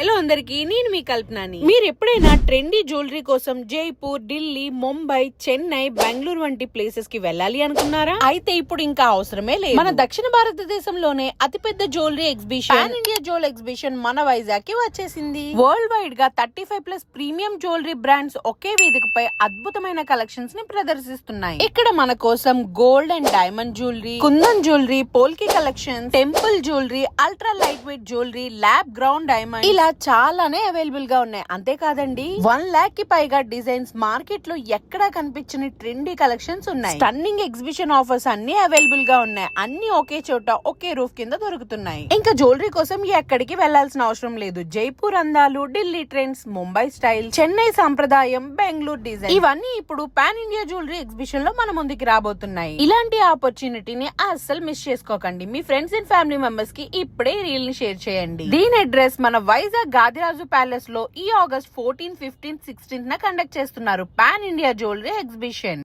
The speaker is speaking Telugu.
హలో అందరికి, నేను మీ కల్పనాని. మీరు ఎప్పుడైనా ట్రెండీ జ్యువెలరీ కోసం జైపూర్, ఢిల్లీ, ముంబై, చెన్నై, బెంగళూరు వంటి ప్లేసెస్ కి వెళ్ళాలి అనుకున్నారా? అయితే ఇప్పుడు ఇంకా అవసరమే లేదు. మన దక్షిణ భారతదేశంలోనే అతిపెద్ద jewellery exhibition, pan India jewellery exhibition మన వైజాగ్ కి వచ్చేసింది. వరల్డ్ వైడ్ గా 35+ ప్రీమియం జ్యువెలరీ బ్రాండ్స్ ఒకే వేదికపై అద్భుతమైన కలెక్షన్స్ ని ప్రదర్శిస్తున్నాయి. ఇక్కడ మన కోసం gold and diamond jewellery, kundan jewellery, polki collection, temple jewellery, ultra light weight jewellery, lab ground diamond ఇలా చాలానే అవైలబుల్ గా ఉన్నాయి. అంతేకాదండి, 1 lakh కి పైగా డిజైన్స్, మార్కెట్ లో ఎక్కడా కనిపించని ట్రెండీ కలెక్షన్స్ ఉన్నాయి. స్టన్నింగ్ ఎగ్జిబిషన్ ఆఫర్స్ అన్ని అవైలబుల్ గా ఉన్నాయి. అన్ని ఒకే చోట ఒకే రూఫ్ కింద దొరుకుతున్నాయి. ఇంకా జ్యువెలరీ కోసం ఎక్కడికి వెళ్లాల్సిన అవసరం లేదు. జైపూర్ అందాలు, ఢిల్లీ ట్రెండ్స్, ముంబై స్టైల్, చెన్నై సాంప్రదాయం, బెంగళూరు డిజైన్ ఇవన్నీ ఇప్పుడు పాన్ ఇండియా జ్యువెలరీ ఎగ్జిబిషన్ లో మన ముందుకి రాబోతున్నాయి. ఇలాంటి ఆపర్చునిటీని అస్సలు మిస్ చేసుకోకండి. మీ ఫ్రెండ్స్ అండ్ ఫ్యామిలీ మెంబర్స్ కి ఇప్పుడే రీల్ ని షేర్ చేయండి. దీని అడ్రస్ మన వైజాగ్ గాదిరాజు ప్యాలెస్ లో ఈ ఆగస్ట్ 14, 15, 16 కండక్ట్ చేస్తున్నారు పాన్ ఇండియా జ్యువెలరీ ఎగ్జిబిషన్.